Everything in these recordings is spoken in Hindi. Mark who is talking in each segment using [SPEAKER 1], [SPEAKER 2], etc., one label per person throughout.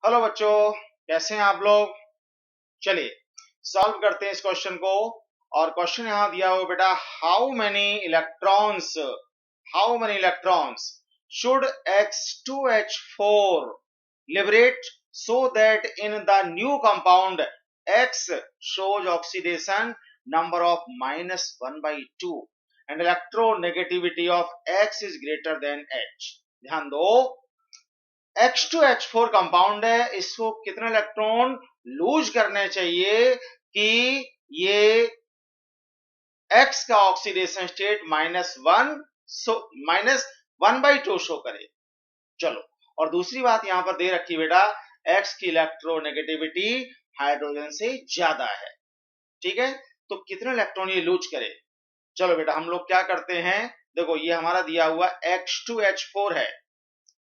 [SPEAKER 1] हेलो बच्चों, कैसे हैं आप लोग। चलिए सॉल्व करते हैं इस क्वेश्चन को। और क्वेश्चन यहाँ दिया हुआ बेटा, how many electrons should X2H4 liberate so that in the new compound X shows oxidation number of -1/2 and electronegativity of X is greater than H। ध्यान दो, H2H4 कंपाउंड है, इसको कितने इलेक्ट्रॉन लूज करने चाहिए कि ये X का ऑक्सीडेशन स्टेट -1/2 शो करे। चलो, और दूसरी बात यहां पर दे रखी बेटा, X की इलेक्ट्रोनेगेटिविटी हाइड्रोजन से ज्यादा है। ठीक है, तो कितने इलेक्ट्रॉन ये लूज करे। चलो बेटा, हम लोग क्या करते हैं, देखो ये हमारा दिया हुआ X2H4 है।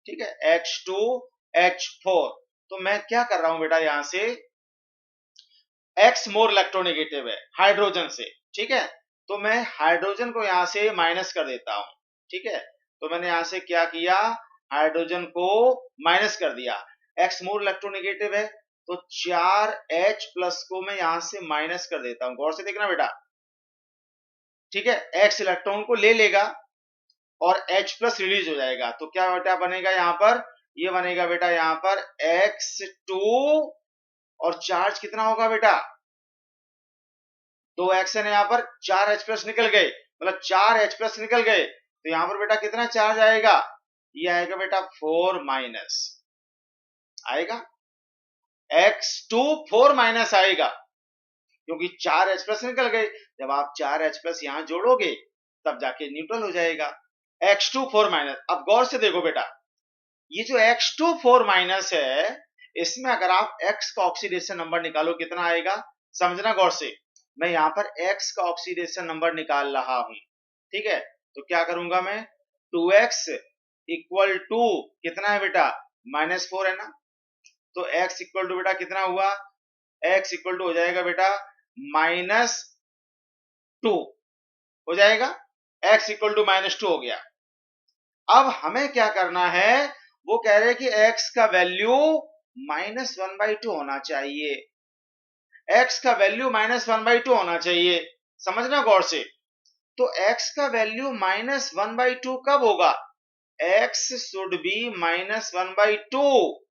[SPEAKER 1] ठीक है, H2H4। तो मैं क्या कर रहा हूं बेटा, यहां से X मोर इलेक्ट्रोनेगेटिव है हाइड्रोजन से। ठीक है, तो मैं हाइड्रोजन को यहां से माइनस कर देता हूं। ठीक है, तो मैंने यहां से क्या किया, हाइड्रोजन को माइनस कर दिया। X मोर इलेक्ट्रोनेगेटिव है, तो 4H प्लस को मैं यहां से माइनस कर देता हूं। गौर से देखना बेटा। ठीक है, X इलेक्ट्रॉन को ले लेगा और H प्लस रिलीज हो जाएगा, तो क्या बेटा बनेगा यहाँ पर, ये बनेगा बेटा यहाँ पर X2, और चार्ज कितना होगा बेटा, 2X है यहाँ पर, 4H प्लस निकल गए, मतलब 4H प्लस निकल गए, तो यहाँ पर बेटा कितना चार्ज आएगा, ये आएगा बेटा 4 माइनस आएगा, X2 4 माइनस आएगा, क्योंकि 4H प्लस निकल गए। जब आप 4H प्लस यहाँ जोड़ोगे तब जाके न्यूट्रल हो जाएगा। X2 4 minus. अब गौर से देखो बेटा, ये जो X2 4 माइनस है, इसमें अगर आप X का ऑक्सीडेशन नंबर निकालो कितना आएगा, समझना गौर से। मैं यहाँ पर X का ऑक्सीडेशन नंबर निकाल रहा हूं। ठीक है, तो क्या करूंगा मैं, 2X इक्वल टू कितना है बेटा, -4 है ना, तो X इक्वल टू बेटा कितना हुआ, X इक्वल टू हो जाएगा बेटा -2 हो जाएगा, X इक्वल टू -2 हो गया। अब हमें क्या करना है, वो कह रहे हैं कि X का वैल्यू -1/2 होना चाहिए। X का वैल्यू -1/2 होना चाहिए, समझना गौर से। तो X का वैल्यू -1/2 कब होगा, X शुड बी -1/2।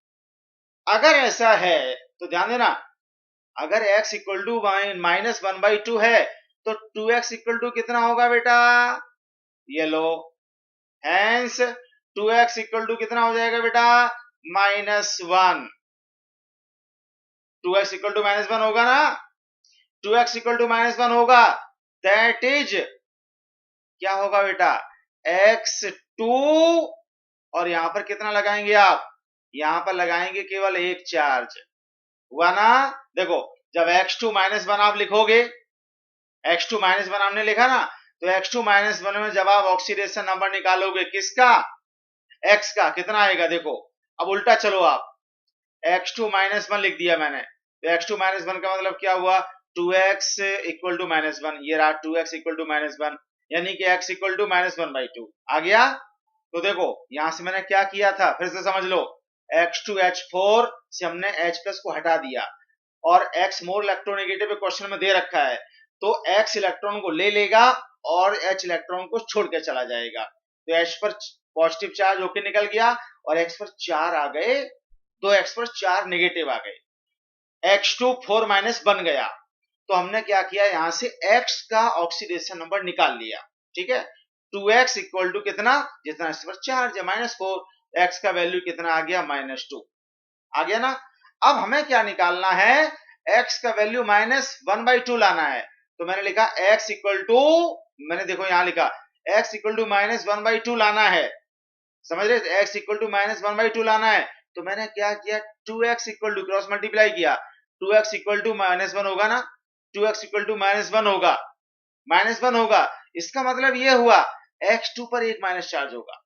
[SPEAKER 1] अगर ऐसा है तो ध्यान देना, अगर X इक्वल टू -1/2 है तो 2X इक्वल टू कितना होगा बेटा, ये लो, हेंस 2X इक्वल टू कितना हो जाएगा बेटा, -1। 2X इक्वल टू -1 होगा ना, 2X इक्वल टू -1 होगा, दैट इज क्या होगा बेटा, X2, और यहां पर कितना लगाएंगे आप, यहां पर लगाएंगे केवल एक चार्ज, हुआ ना। देखो, जब X2 -1 आप लिखोगे, X2 -1 आपने लिखा ना, तो X2 -1 में जब आप ऑक्सीडेशन नंबर निकालोगे किसका, X का, कितना आएगा देखो। अब उल्टा चलो आप, X2 -1 लिख दिया मैंने, तो X2 -1 का मतलब क्या हुआ, 2X इक्वल टू -1, ये रहा 2X इक्वल टू -1, यानी कि X इक्वल टू -1/2 आ गया। तो देखो यहां से मैंने क्या किया था, फिर से समझ लो, X2H4 से हमने H प्लस को हटा दिया, और X मोर इलेक्ट्रोनेगेटिव क्वेश्चन में दे रखा है, तो X इलेक्ट्रॉन को ले लेगा और H इलेक्ट्रॉन को छोड़ के चला जाएगा, तो H पर पॉजिटिव चार्ज होके निकल गया और X पर 4 आ गए, 2X पर 4 नेगेटिव आ गए, X2 4 माइनस बन गया। तो हमने क्या किया, यहां से X का ऑक्सीडेशन नंबर निकाल लिया। ठीक है, 2X इक्वल टू कितना, जितना इस पर चार्ज है -4, X का वैल्यू कितना आ गया, -2 आ गया ना। अब हमें क्या निकालना है, X का वैल्यू -1/2 लाना है, तो मैंने लिखा X इक्वल टू, मैंने देखो यहां लिखा X इक्वल टू -1/2 लाना है, समझ रहे, X इक्वल टू -1/2 लाना है, तो मैंने क्या किया, 2X equal to cross multiply किया, 2X इक्वल टू -1 होगा ना, 2X इक्वल टू -1 होगा, -1 होगा, इसका मतलब ये हुआ X2 पर एक माइनस चार्ज होगा,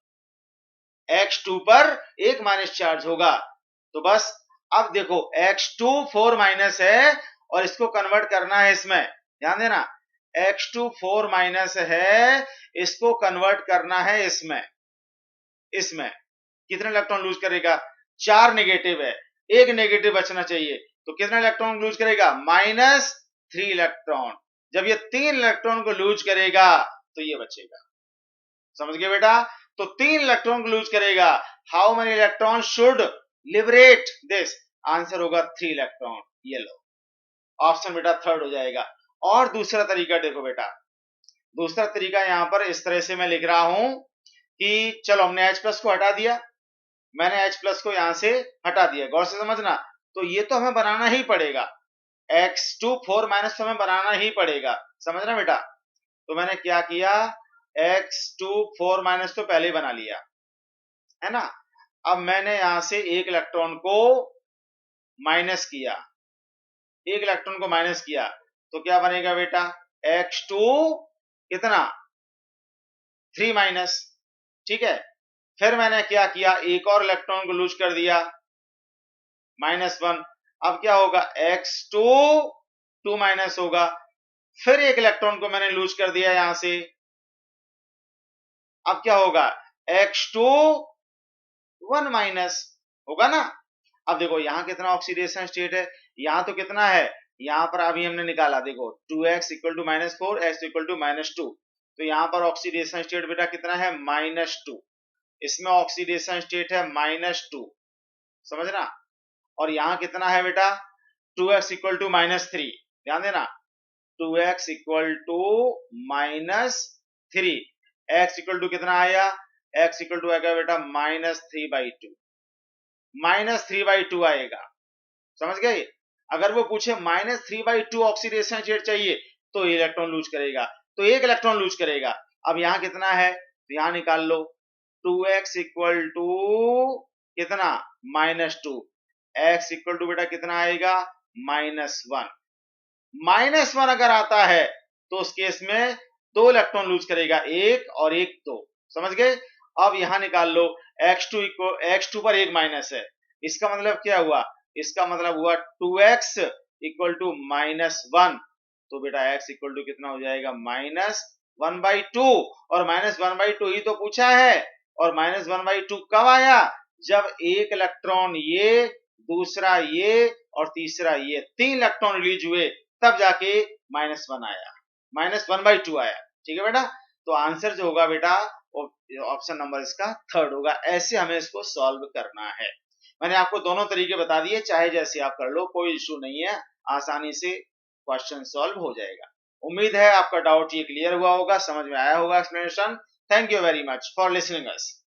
[SPEAKER 1] X2 पर एक माइनस चार्ज होगा। तो बस अब देखो, X2 4 माइनस है और इसको कन्वर्ट करना है इसमें, ध्यान देना, X2 4 माइनस है, इसको कन्वर्ट करना है इसमें, इसमें कितने इलेक्ट्रॉन लूज करेगा, 4 नेगेटिव है, एक नेगेटिव बचना चाहिए, तो कितना इलेक्ट्रॉन लूज करेगा? -3 इलेक्ट्रॉन। जब ये 3 इलेक्ट्रॉन को लूज करेगा तो ये बचेगा। समझ गए बेटा? तो 3 इलेक्ट्रॉन को लूज करेगा। How many electron should liberate this? Answer होगा 3 इलेक्ट्रॉन। ये लो, ऑप्शन बेटा थर्ड हो जाएगा। और दूसरा तरीका देखो बेटा, दूसरा तरीका यहां पर इस तरह से मैं लिख रहा हूं कि चलो हमने H+ को हटा दिया, मैंने H+ को यहां से हटा दिया, गौर से समझना। तो ये तो हमें बनाना ही पड़ेगा, X2 4- तो हमें बनाना ही पड़ेगा, समझना बेटा। तो मैंने क्या किया, X2 4- तो पहले ही बना लिया है ना। अब मैंने यहां से एक इलेक्ट्रॉन को माइनस किया, एक इलेक्ट्रॉन को माइनस किया, तो क्या बनेगा बेटा? X2 कितना? 3-, ठीक है। फिर मैंने क्या किया, एक और इलेक्ट्रॉन को लूज कर दिया, -1। अब क्या होगा? X2 2- होगा। फिर एक इलेक्ट्रॉन को मैंने लूज कर दिया यहां से, अब क्या होगा? X2 1- होगा ना। अब देखो यहां कितना ऑक्सीडेशन स्टेट है, यहां तो कितना है, यहां पर अभी हमने निकाला, देखो 2x = -4, x = -2। तो यहां पर ऑक्सीडेशन स्टेट बेटा कितना है? -2। इसमें ऑक्सीडेशन स्टेट है -2, समझना। और यहां कितना है बेटा? 2x = -3, ध्यान देना, 2x = -3। x = कितना आया? x = आएगा बेटा -3/2, -3/2 आएगा, समझ गए। अगर वो पूछे -3/2 ऑक्सीडेशन स्टेट चाहिए तो इलेक्ट्रॉन लूज करेगा, तो एक इलेक्ट्रॉन लूज करेगा। अब यहां कितना है, तो यहां निकाल लो, 2x = कितना? -2, x = बेटा कितना आएगा? -1। -1 अगर आता है तो उस केस में 2 इलेक्ट्रॉन लूज करेगा, एक और एक, दो, समझ गए। अब यहां निकाल लो, x2 पर एक माइनस है, इसका मतलब क्या हुआ? इसका मतलब हुआ 2x = -1। तो बेटा x = कितना हो जाएगा? -1/2। और -1/2 ही तो पूछा है। और -1/2 कब आया? जब एक इलेक्ट्रॉन ये, दूसरा ये और तीसरा ये, 3 इलेक्ट्रॉन रिलीज हुए, तब जाके -1 आया, -1/2 आया, ठीक है बेटा। तो आंसर जो होगा बेटा, ऑप्शन नंबर इसका थर्ड होगा। ऐसे हमें इसको सॉल्व करना है। मैंने आपको दोनों तरीके बता दिए, चाहे जैसे आप कर लो, कोई इशू नहीं है, आसानी से क्वेश्चन सॉल्व हो जाएगा। उम्मीद है आपका डाउट ये क्लियर हुआ होगा, समझ में आया होगा explanation. Thank you very much for listening us.